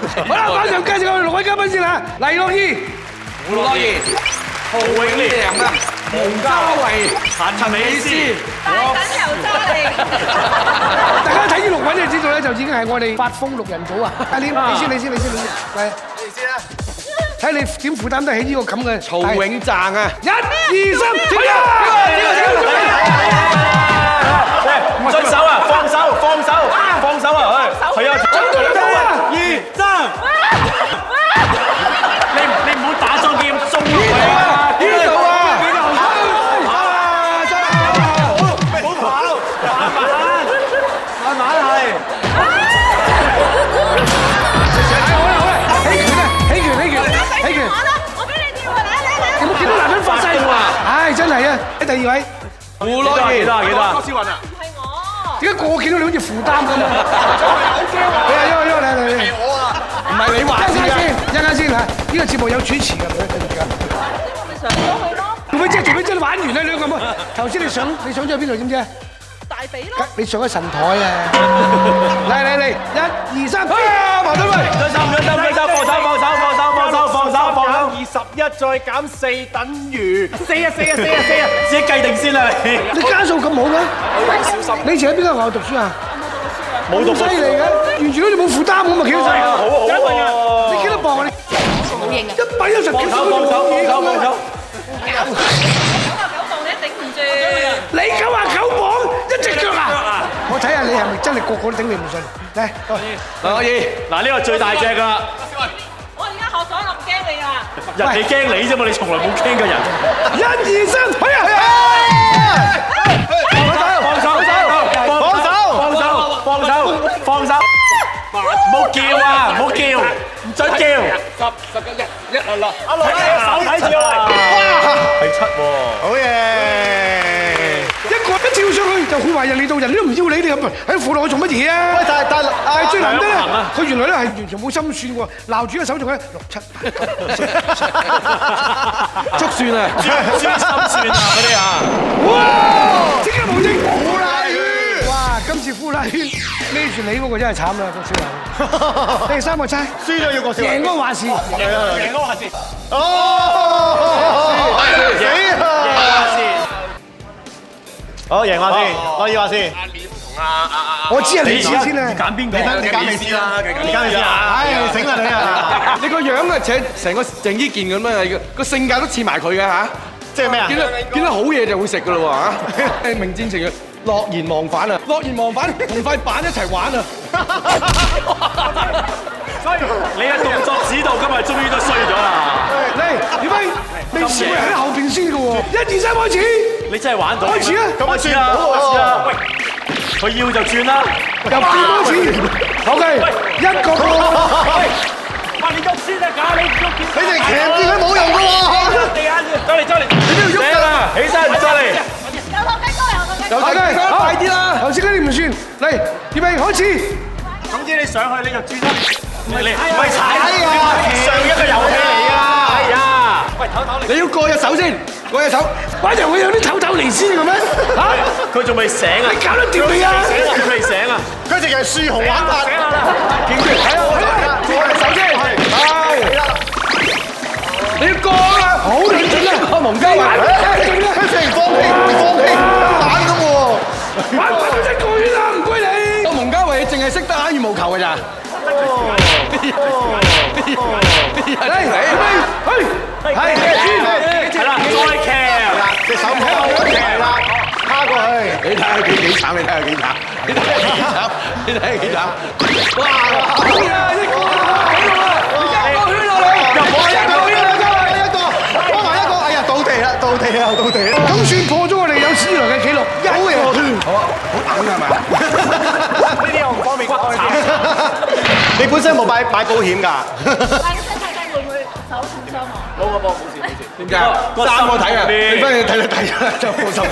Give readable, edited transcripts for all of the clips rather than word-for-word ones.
好啦，馬上介紹我哋6位嘉賓先啦，黎諾懿、胡諾懿、陶永良啊、蒙嘉慧、陳美詩。大等油渣嚟。大家睇呢6位就知道咧，就已經係我哋發瘋6人組啊！阿廉，你先，嚟，你先啦。睇你點負擔得起呢個咁嘅曹永贊啊！1、2、3，停啊！唔准手啊！放手啊！係啊！2、3，你唔好打中劍，中落去啊！呢度啊！唔好跑，慢慢係。起拳！我俾你跳啊！嚟！有冇見到男人發誓喎？唉，真係啊！喺第2位，胡諾懿幾多？郭思雲啊！係我。點解個個見到你好似負擔咁啊？係啊，因為你係我啊，唔係你話先，一陣先嚇，呢個節目有主持㗎，你上咗去咯。做咩啫？你玩完啦，你咁啊！頭先你上咗去邊度知唔知啊？大髀咯。你上咗神台啊！嚟，1、2、3，矛盾位，21再減4等於4啊！自己計定先啦你。你加數咁好嘅？小心。你以前喺邊間學校讀書啊？冇讀過書。犀利嘅，完全好似冇負擔咁啊！幾多歲啊？好。你幾多磅啊？好型啊110幾磅放手。 99磅你頂唔住。你99磅一隻腳啊！我睇下你係咪真係個個都頂你唔順？嚟，可以。嗱呢個最大隻㗎啦。我而家學咗啦，唔驚你啊！人哋驚你啫嘛，你從來冇驚過人。1、2、3，去啊！放手！唔好叫啊！唔好叫，唔准叫。10、11、1，阿樂，手睇住啊！哇，係7喎，好嘢！一跳上去就好話人嚟到，人都唔要你哋咁喺扶落去做乜嘢啊？喂，但係最難得咧，佢原來咧係完全冇心算喎，鬧住個手仲喺6、7、8、9、10，足算啊，專心算啊嗰啲啊！哇！即刻無應呼啦圈！哇！今次呼啦圈孭住你嗰個真係慘啦，郭小華。第3個猜，輸咗要郭小華，贏嗰個話事，贏嗰個話事。哦！死啊！好，贏話先，我要話先。我知啊，你先啊，揀邊個？你揀你先啦，你揀你先啊！唉，醒啊你啊！你個樣啊，成個鄭伊健咁樣，個性格都似埋佢嘅嚇。即係咩啊？見到好嘢就會食噶咯喎嚇！名戰情嘅樂言忘返啊！樂言忘返同塊板一齊玩啊！所以你嘅動作指導今日終於都衰咗啦！嚟，點解未試過喺後邊先嘅喎？1、2、3開始！你真係玩到！開始啊！咁啊算啦，開始啦！喂，佢要就轉啦！又變多次，OK，一個波。哇！你喐先啊，假你喐見你哋騎住佢冇用嘅喎。地下走嚟，你都要喐啦！起身，再嚟！有雞哥，快啲啦！頭先嗰啲唔算，嚟，預備開始。總之你上去你就轉啦，唔係踩啊！上一個遊戲嚟㗎，哎呀！喂，唞你要過隻手先，過隻手。玩遊戲有啲唞嚟先嘅咩？嚇！佢仲未醒啊！你搞得掂未啊？佢未醒啊！佢淨係樹熊玩法。勁住，係啊，過隻手先，係。你要過啊！好認真啊！蒙嘉慧，佢成放棄，玩咁喎。玩到真過圈啦，唔該你。個蒙嘉慧淨係識得打羽毛球㗎咋？係啦，再騎啦，隻手喺度騎啦，趴過去。你睇下佢幾慘，你睇下幾慘，你睇下幾慘，你睇下幾慘。哇！好呀，一個圈落嚟，入波一個，幫埋一個，哎呀，到地啦！咁算破咗我哋有史以來嘅紀錄，好嘢！好啊，好硬㗎係咪？呢啲我唔方便講。你本身冇買保險㗎？會唔會手受傷啊？冇事。點解？3個睇啊！你不如睇啦，就冇受傷。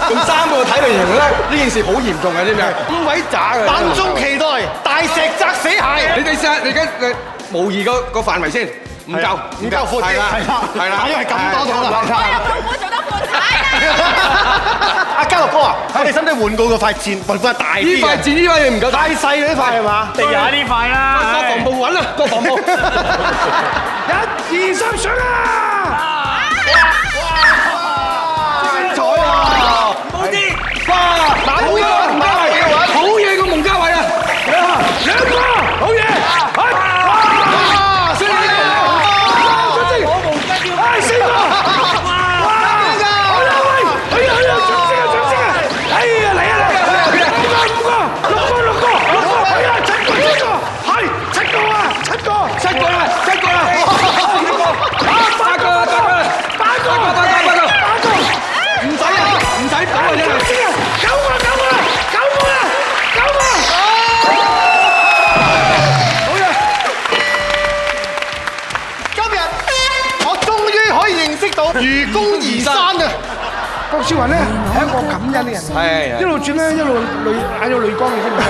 咁3個睇嚟形容咧，呢件事好嚴重嘅，知唔知啊？5位渣嘅。等中期待大石砸死蟹。你哋試下，你而家模擬個範圍先。唔夠闊啲，係啦，因為咁多咗啦。我做得半踩阿嘉樂哥啊，我哋使唔使換過個塊箭，換塊大啲？呢塊箭呢塊嘢唔夠大，太細呢塊係嘛？地下呢塊啦，國防部揾啦，國防部。1、2、3，上啊！精彩啊！冇啲，哇！好嘢，好嘢個蒙嘉慧啊！兩個，好嘢！哇！四個，我冇跟住，哎，四個！哇！好啦，喂，去啊！上升啊！哎呀，嚟啊！五個，係啊，7個，係7個啊！7個啦！唔使講啊！9個！好嘢！今日我終於可以認識到愚公移山啊！郭少雲咧係一個感恩嘅人，係一路轉咧一路眼有淚光嘅，知唔知啊？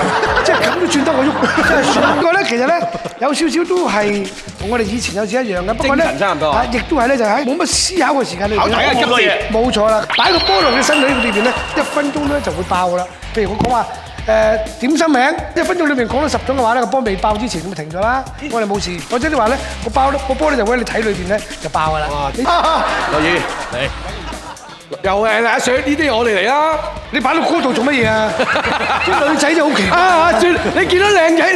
即係咁都轉得我喐，真係算。不過咧，其實咧有少少都係同我哋以前有時一樣嘅，不過咧精神差唔多啊，亦都係咧就喺冇乜思考嘅時間裏邊考大家急啲冇錯啦，擺個波落嘅身體裏邊咧，1分鐘咧就會爆噶啦。譬如我講話點心名，1分鐘裏邊講咗10種嘅話咧，個波未爆之前咁就停咗啦，我哋冇事。或者你話咧個波咧就會喺你體裏邊咧就爆噶啦。樂意嚟，又係阿 Sir 呢啲我哋嚟啦。你擺到嗰度做乜嘢啊？啲女仔就好奇怪。阿 Sir，你見到靚仔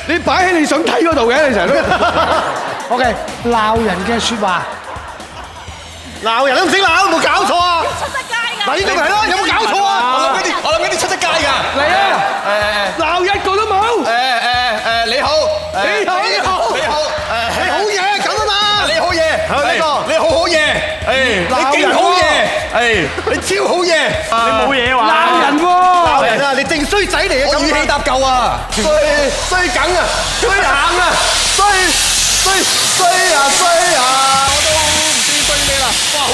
你擺喺你想睇嗰度嘅，你成日都。OK， 鬧人嘅説話，鬧人都唔識鬧，冇搞錯啊！出得街㗎。嗱，呢個咪係咯，有冇搞錯啊？我諗緊啲出得街㗎。嚟啊！鬧一個都冇。你好，你好嘢咁啊嘛！你好嘢，呢個你好好嘢，你勁好嘢，你超好嘢，你冇嘢話，鬧人喎，鬧人啊！你正衰仔嚟嘅，語氣搭夠啊！衰梗啊，衰硬啊，衰啊！我都唔知衰咩啦，哇好香！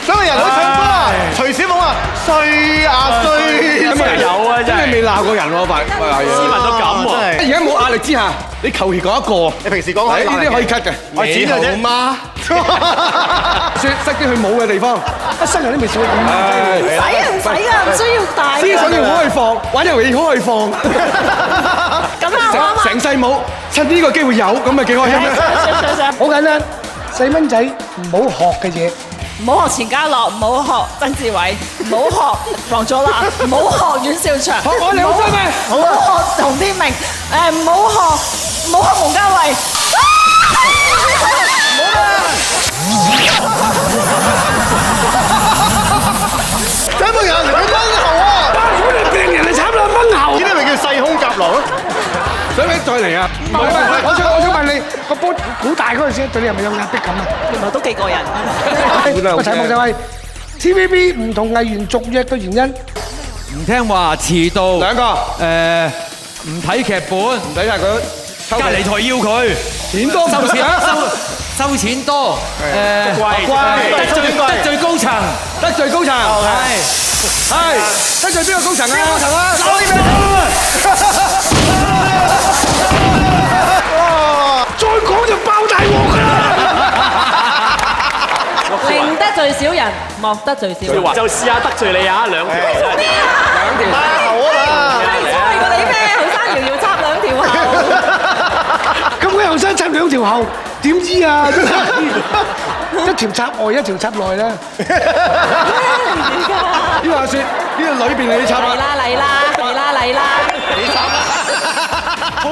所有人去唱歌啊！徐小鳳啊，衰啊衰！咁啊有啊真係，你未鬧過人喎，斯文到咁喎。而家冇壓力之下，你求其講一個，你平時講開呢啲可以 cut 嘅。我剪嘅啫嘛，塞啲去冇嘅地方。一生人都未試過咁。唔使㗎，唔需要大㗎。思想要好可以放，玩遊戲好可以放。咁啊，啱啊。成世冇，趁呢個機會有，咁咪幾開心咧？好簡單，細蚊仔唔好學嘅嘢，唔好學錢嘉樂，唔好學曾志偉，唔好學房祖藍，唔好學阮兆祥，學我哋好衰咩？唔好學洪天明，唔好學蒙嘉慧。有冇人嚟佢蚊喉啊？我哋病人嚟慘啦，蚊喉。呢啲咪叫細胸夾狼咯？使唔使再嚟啊？我想問你個波好大嗰陣時，對你係咪有壓迫感啊？原來都幾過癮。個題目就係 TVB 唔同藝員續約嘅原因。唔聽話、遲到，兩個，唔睇劇本，唔使晒佢，隔離台要佢，錢多唔收錢啊？收錢多，得罪高層，得罪高層，係得罪邊個高層啊？邊個高層啊？再講就爆大鑊㗎啦！寧得罪小人，莫得罪小人。就試下得罪你啊，兩條。好啊！所以過你咩？後生搖搖插2條後。咁佢後生插2條後，點知啊？一條插外，一條插內咧。呢個阿雪，呢個裏邊你插嚟啊！啦！好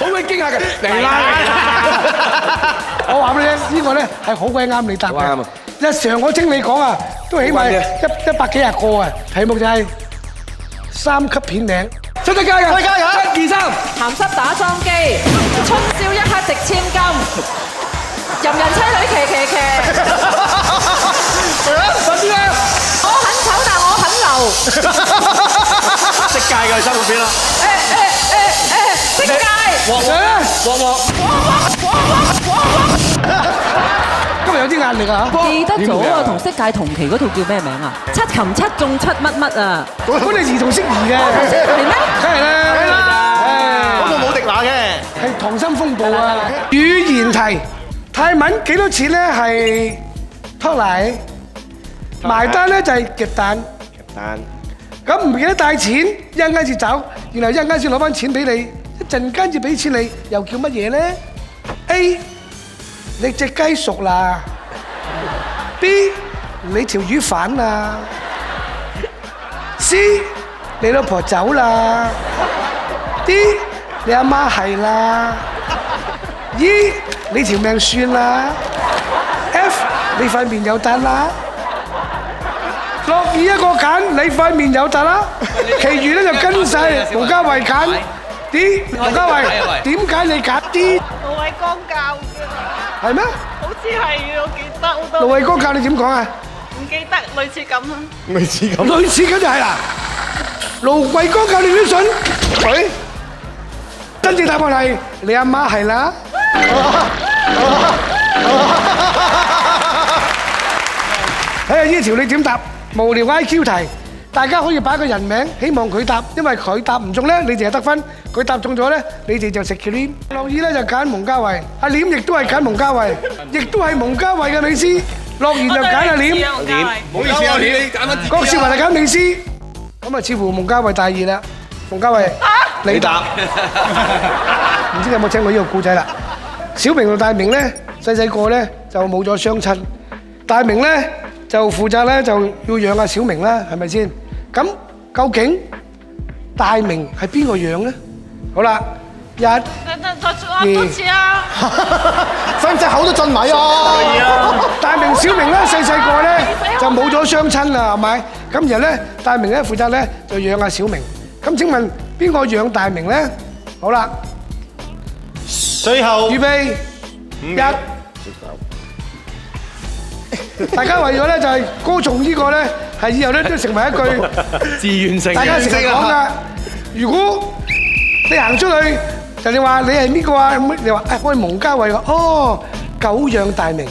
鬼驚嚇嘅，嚟啦！我話俾你聽，呢個咧係好鬼啱你答好啱啊嘅。日常我聽你講啊，都起碼100幾廿個啊。題目就係3級片名，出得街㗎！出得街㗎1、2、3，鹹濕打裝機，春宵一刻值千金，淫人妻女騎。快啲啦！我很醜，但我很流。食界嘅三個片啦。色戒。今日有啲壓力啊！記得咗啊，同色戒同期嗰套叫咩名啊？七擒七縱七乜乜啊？嗰啲兒童適宜嘅，係咩？梗係啦。步啊！語言題，泰文幾多錢咧？係托泥，埋單咧就係夾蛋。咁唔記得帶錢，一陣間先走，然後一陣間先攞翻錢俾你，一陣間先俾錢你，又叫乜嘢咧 ？A 你隻雞熟啦 ，B 你條魚反啦 ，C 你老婆走啦 ，D 你阿媽係啦 ，E 你條命算啦 ，F 你塊面有笪啦。樂意一個揀，你塊面有突啦，其餘咧就跟晒毛家衞揀啲。毛家衞點解你揀啲？盧偉光教嘅，係咩？好似係我記得好多。盧偉光教你點講啊？唔記得，類似咁啦。類似咁就係啦。盧偉光教你都信？佢真正答案係你阿媽係啦。睇下呢條你點答？無聊 IQ 題，大家可以擺個人名，希望佢答，因為佢答唔中咧，你哋就得分；佢答中咗咧，你哋就食 cream。樂意咧就揀蒙嘉慧，阿廉亦都係揀蒙嘉慧，亦都係蒙嘉慧嘅美斯。樂言就揀阿廉，唔好意思啊，你揀翻自己。郭少雲就揀美斯。咁啊，似乎蒙嘉慧大熱啦。蒙嘉慧，你答。唔知你有冇聽過呢個故仔啦？小明同大明咧，細個咧就冇咗雙親，大明咧就負責咧就要養阿小明啦，係咪先？咁究竟大明係邊個養咧？好啦，再多次啊！使唔使口都震埋啊？大明、小明咧細個咧就冇咗雙親啦，係咪？咁然後咧，大明咧負責咧就養阿小明。咁請問邊個養大明咧？好啦，最後預備一。大家為咗咧就係歌頌呢個咧，係以後咧都成為一句自願性大家成日講噶。如果你行出去，就你話你係邊個啊？咁你話誒我係蒙嘉慧喎。哦，久養大明。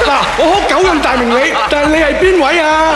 嗱，我好久養大明你，但係你係邊位啊？